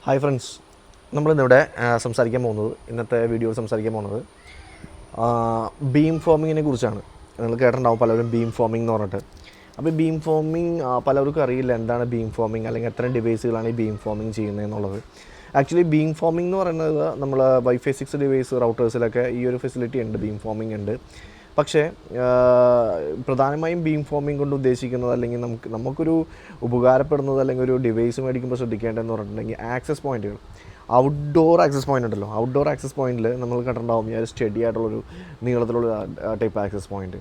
Hi friends, നമ്മളിന്നിവിടെ സംസാരിക്കാൻ പോകുന്നത്, ഇന്നത്തെ വീഡിയോ സംസാരിക്കാൻ പോകുന്നത് ബീം ഫോമിങ്ങിനെ കുറിച്ചാണ്. നിങ്ങൾ കേട്ടിട്ടുണ്ടാവും പലരും ബീം ഫോമിംഗ് എന്ന് പറഞ്ഞിട്ട്. അപ്പോൾ ബീം ഫോമിംഗ് പലർക്കും അറിയില്ല എന്താണ് ബീം ഫോമിംഗ്, അല്ലെങ്കിൽ എത്ര ഡിവൈസുകളാണ് ഈ ബീം ഫോമിംഗ് ചെയ്യുന്നത് എന്നുള്ളത്. ആക്ച്വലി ബീം ഫോമിംഗ് എന്ന് പറയുന്നത് നമ്മൾ വൈഫൈ 6 ഡിവൈസ് റൗട്ടേഴ്സിലൊക്കെ ഈ ഒരു ഫെസിലിറ്റി ഉണ്ട്, ബീം ഫോമിംഗ് ഉണ്ട്. പക്ഷേ പ്രധാനമായും ബീം ഫോമിംഗ് കൊണ്ട് ഉദ്ദേശിക്കുന്നത്, അല്ലെങ്കിൽ നമുക്കൊരു ഉപകാരപ്പെടുന്നത്, അല്ലെങ്കിൽ ഒരു ഡിവൈസ് മേടിക്കുമ്പോൾ ശ്രദ്ധിക്കേണ്ടതെന്ന് പറഞ്ഞിട്ടുണ്ടെങ്കിൽ ആക്സസ് പോയിൻറ്റുകൾ, ഔട്ട്ഡോർ ആക്സസ് പോയിൻ്റ് ഉണ്ടല്ലോ. ഔട്ട്ഡോർ ആക്സസ് പോയിൻറ്റിൽ നമ്മൾ കണ്ടിട്ടുണ്ടാവും ഈ ഒരു സ്റ്റഡി ആയിട്ടുള്ളൊരു നീളത്തിലുള്ള ടൈപ്പ് ആക്സസ് പോയിൻറ്റ്,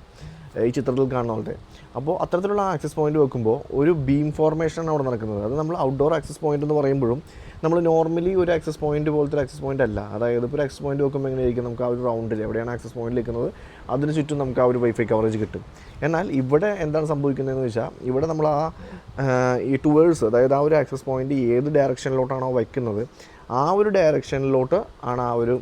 ഈ ചിത്രത്തിൽ കാണുന്ന പോലത്തെ. അപ്പോൾ അത്തരത്തിലുള്ള ആക്സസ് പോയിൻറ്റ് വെക്കുമ്പോൾ ഒരു ബീം ഫോർമേഷനാണ് അവിടെ നടക്കുന്നത്. അത് നമ്മൾ ഔട്ട്ഡോർ ആക്സസ് പോയിൻ്റ് എന്ന് പറയുമ്പോഴും നമ്മൾ നോർമലി ഒരു ആക്സസ് പോയിൻറ്റ് പോലത്തെ ഒരു ആക്സസ് പോയിൻ്റ് അല്ല. അതായത് ഇപ്പോൾ ഒരു ആക്സസ് പോയിൻറ്റ് വെക്കുമ്പോൾ എങ്ങനെയായിരിക്കും, നമുക്ക് ആ ഒരു റൗണ്ടിൽ എവിടെയാണ് ആക്സസ് പോയിൻ്റ് നിൽക്കുന്നത് അതിന് ചുറ്റും നമുക്ക് ആ ഒരു വൈഫൈ കവറേജ് കിട്ടും. എന്നാൽ ഇവിടെ എന്താണ് സംഭവിക്കുന്നതെന്ന് വെച്ചാൽ, ഇവിടെ നമ്മൾ ഈ ടുവേഴ്സ്, അതായത് ആ ഒരു ആക്സസ് പോയിൻറ്റ് ഏത് ഡയറക്ഷനിലോട്ടാണോ വയ്ക്കുന്നത് ആ ഒരു ഡയറക്ഷനിലോട്ട് ആണ് ആ ഒരു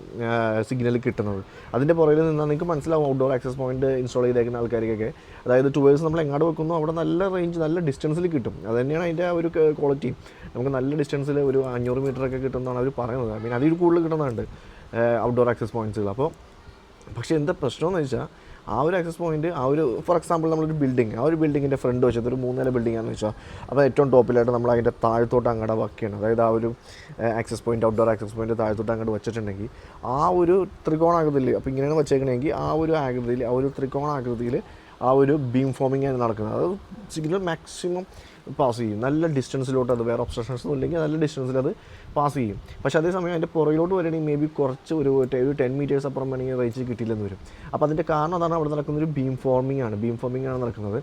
സിഗ്നൽ കിട്ടുന്നത്. അതിൻ്റെ പുറകിൽ നിന്നാൽ നിങ്ങൾക്ക് മനസ്സിലാവും ഔട്ട്ഡോർ ആക്സസ് പോയിൻറ്റ് ഇൻസ്റ്റാൾ ചെയ്തേക്കുന്ന ആൾക്കാർക്കൊക്കെ. അതായത് ടുവേഴ്സ് നമ്മൾ എങ്ങോട്ട് വെക്കുന്നു അവിടെ നല്ല റേഞ്ച്, നല്ല ഡിസ്റ്റൻസിൽ കിട്ടും. അത് തന്നെയാണ് അതിൻ്റെ ആ ഒരു ക്വാളിറ്റി. നമുക്ക് നല്ല ഡിസ്റ്റൻസിൽ ഒരു 500 മീറ്ററൊക്കെ കിട്ടുന്നതാണ് അവർ പറയുന്നത്. പിന്നെ അതിൽ കൂടുതൽ കിട്ടുന്നുണ്ട് ഔട്ട്ഡോർ ആക്സസ് പോയിൻറ്റ്സുകൾ. അപ്പോൾ പക്ഷേ എന്താ പ്രശ്നമെന്ന് വെച്ചാൽ, ആ ഒരു ആക്സസ് പോയിൻറ്റ്, ആ ഒരു ഫോർ എക്സാമ്പിൾ നമ്മളൊരു ബിൽഡിംഗ്, ആ ഒരു ബിൽഡിങ്ങിൻ്റെ ഫ്രണ്ട് വശത്ത് ഒരു 3 നില ബിൽഡിംഗാണെന്ന് വെച്ചാൽ, അപ്പോൾ ഏറ്റവും ടോപ്പിലായിട്ട് നമ്മൾ അതിൻ്റെ താഴത്തോട്ട് അങ്ങോട്ട് വയ്ക്കുകയാണ്. അതായത് ആ ഒരു access point, outdoor access point താഴത്തോട്ട് അങ്ങോട്ട് വെച്ചിട്ടുണ്ടെങ്കിൽ ആ ഒരു ത്രികോണാകൃതിയിൽ, അപ്പോൾ ഇങ്ങനെയാണ് വെച്ചേക്കണമെങ്കിൽ ആ ഒരു ആകൃതിയിൽ, ആ ഒരു ത്രികോണാകൃതിയിൽ ആ ഒരു ബീം ഫോമിംഗ് ആണ് നടക്കുന്നത്. അത് സിഗ്നൽ മാക്സിമം പാസ് ചെയ്യും, നല്ല ഡിസ്റ്റൻസിലോട്ട്. അത് വേറെ ഒബ്സ്ട്രക്ഷൻസും ഇല്ലെങ്കിൽ നല്ല ഡിസ്റ്റൻസിൽ അത് പാസ് ചെയ്യും. പക്ഷേ അതേസമയം അതിൻ്റെ പുറകിലോട്ട് വരികയാണെങ്കിൽ മേ ബി കുറച്ച് ഒരു 10 മീറ്റേഴ്സ് അപ്പുറം വേണമെങ്കിൽ റേഞ്ച് കിട്ടില്ലെന്ന് വരും. അപ്പോൾ അതിൻ്റെ കാരണം അതാണ്, അവിടെ നടക്കുന്നൊരു ബീം ഫോമിംഗ് ആണ് നടക്കുന്നത്.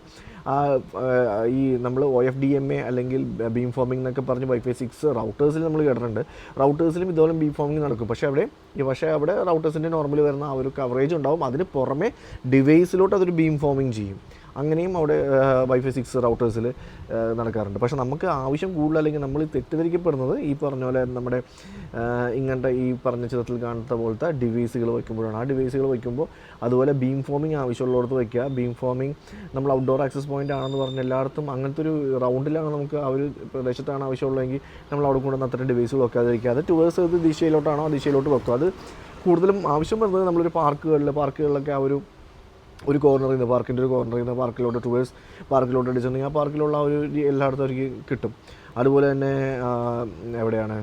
ഈ നമ്മൾ OFDMA അല്ലെങ്കിൽ ബീം ഫോമിംഗ് എന്നൊക്കെ പറഞ്ഞ് വൈഫൈ 6 റൗട്ടേഴ്സിൽ നമ്മൾ കേട്ടിട്ടുണ്ട്. റൗട്ടേഴ്സിലും ഇതുപോലെ ബീം ഫോമിംഗ് നടക്കും. പക്ഷേ അവിടെ റൗട്ടേഴ്സിൻ്റെ നോർമലി വരുന്ന ആ ഒരു കവറേജ് ഉണ്ടാവും. അതിന് പുറമെ ഡിവൈസിലോട്ട് അതൊരു ബീം ഫോമിംഗ് ചെയ്യും. അങ്ങനെയും അവിടെ വൈഫൈ 6 റൗട്ടേഴ്സിൽ നടക്കാറുണ്ട്. പക്ഷേ നമുക്ക് ആവശ്യം കൂടുതൽ, അല്ലെങ്കിൽ നമ്മൾ തെറ്റിദ്ധരിക്കപ്പെടുന്നത് ഈ പറഞ്ഞ പോലെ നമ്മുടെ ഇങ്ങനത്തെ ഈ പറഞ്ഞ ചിത്രത്തിൽ കാണുന്ന പോലത്തെ ഡിവൈസുകൾ വയ്ക്കുമ്പോഴാണ്. ആ ഡിവൈസുകൾ വയ്ക്കുമ്പോൾ അതുപോലെ ബീം ഫോമിംഗ് ആവശ്യമുള്ളിടത്ത് വയ്ക്കുക. ബീം ഫോമിംഗ് നമ്മൾ ഔട്ട്ഡോർ ആക്സസ് പോയിൻ്റ് ആണെന്ന് പറഞ്ഞ് എല്ലായിടത്തും അങ്ങനത്തെ ഒരു റൗണ്ടിലാണ് നമുക്ക് ആ ഒരു പ്രദേശത്താണ് ആവശ്യമുള്ളതെങ്കിൽ നമ്മൾ അവിടെ കൊണ്ടുവന്ന് അത്തരം ഡിവൈസുകൾ വെക്കാതിരിക്കുക. അത് ടുവേഴ്സ് ഏത് ദിശയിലോട്ടാണോ ആ ദിശയിലോട്ട് വെക്കുക. അത് കൂടുതലും ആവശ്യം വരുന്നത് നമ്മളൊരു പാർക്കുകളിലൊക്കെ ആ ഒരു കോർണറിൽ നിന്ന്, പാർക്കിൻ്റെ ഒരു കോർണറിൽ നിന്ന് പാർക്കിലോട്ട് ടുവേഴ്സ് പാർക്കിലോട്ട് അടിച്ചിട്ടുണ്ടെങ്കിൽ ആ പാർക്കിലുള്ള ആ ഒരു എല്ലായിടത്തും അവർക്ക് കിട്ടും. അതുപോലെ തന്നെ എവിടെയാണ്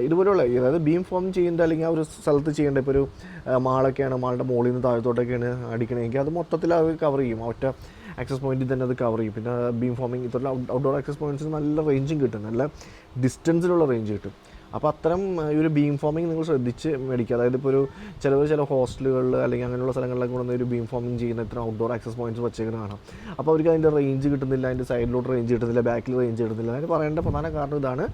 ഇതുപോലെയുള്ള, അതായത് ബീം ഫോം ചെയ്യേണ്ട, അല്ലെങ്കിൽ ആ ഒരു സ്ഥലത്ത് ചെയ്യേണ്ട, ഇപ്പോൾ ഒരു മാളൊക്കെയാണ്, മാളുടെ മുകളിൽ നിന്ന് താഴത്തോട്ടൊക്കെയാണ് അടിക്കണമെങ്കിൽ അത് മൊത്തത്തിൽ അത് കവർ ചെയ്യും. ഒറ്റ ആക്സസ് പോയിൻറ്റിൽ തന്നെ അത് കവർ ചെയ്യും. പിന്നെ ബീം ഫോമിങ് ഇത്തരം ഔട്ട്ഡോർ ആക്സസ് പോയിൻറ്റ്സിന് നല്ല റേഞ്ചും കിട്ടും, നല്ല ഡിസ്റ്റൻസിലുള്ള റേഞ്ച് കിട്ടും. അപ്പോൾ അത്തരം ഈ ഒരു ബീം ഫോമിംഗ് നിങ്ങൾ ശ്രദ്ധിച്ച് മേടിക്കുക. അതായത് ഇപ്പോൾ ചില ഹോസ്റ്റലുകളിൽ അല്ലെങ്കിൽ അങ്ങനെയുള്ള സ്ഥലങ്ങളിലൊക്കെ കൊണ്ടുവന്ന് ഒരു ബീം ഫോമിംഗ് ചെയ്യുന്ന ഇത്ര ഔട്ട്ഡോർ ആക്സസ് പോയിൻറ്റ്സ് വെച്ചേക്കുന്നത് കാണാം. അപ്പോൾ അവർക്ക് അതിൻ്റെ റേഞ്ച് കിട്ടുന്നില്ല, അതിൻ്റെ സൈഡിലോട്ട് റേഞ്ച് കിട്ടുന്നില്ല, ബാക്കിൽ റേഞ്ച് കിട്ടുന്നില്ല. അതിന് പറയേണ്ട പ്രധാന കാരണം ഇതാണ്,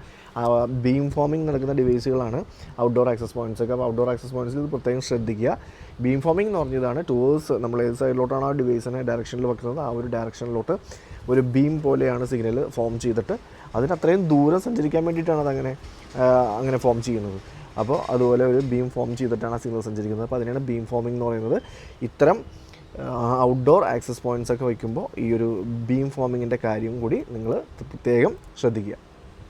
ബീം ഫോമിംഗ് നടക്കുന്ന ഡിവൈസുകളാണ് ഔട്ട്ഡോർ ആക്സസ് പോയിൻറ്റ്സ് ഒക്കെ. അപ്പോൾ ഔട്ട്ഡോർ ആക്സസ് പോയിൻറ്റ്സിൽ ഇത് പ്രത്യേകം ശ്രദ്ധിക്കുക. ബീം ഫോമിംഗ് എന്ന് പറഞ്ഞതാണ് ടുവേഴ്സ്, നമ്മൾ ഏത് സൈഡിലോട്ടാണ് ആ ഡിവൈസിനെ ഡയറക്ഷനിൽ വെക്കുന്നത് ആ ഒരു ഡയറക്ഷനിലോട്ട് ഒരു ബീം പോലെയാണ് സിഗ്നൽ ഫോം ചെയ്തിട്ട് അതിന് അത്രയും ദൂരം സഞ്ചരിക്കാൻ വേണ്ടിയിട്ടാണ് അങ്ങനെ ഫോം ചെയ്യുന്നത്. അപ്പോൾ അതുപോലെ ഒരു ബീം ഫോം ചെയ്തിട്ടാണ് ആ സിഗ്നൽ സഞ്ചരിക്കുന്നത്. അപ്പോൾ അതിനാണ് ബീം ഫോമിംഗ് എന്ന് പറയുന്നത്. ഇത്തരം ഔട്ട്ഡോർ ആക്സസ് പോയിൻറ്റ്സ് ഒക്കെ വയ്ക്കുമ്പോൾ ഈ ഒരു ബീം ഫോമിങ്ങിൻ്റെ കാര്യം കൂടി നിങ്ങൾ പ്രത്യേകം ശ്രദ്ധിക്കുക.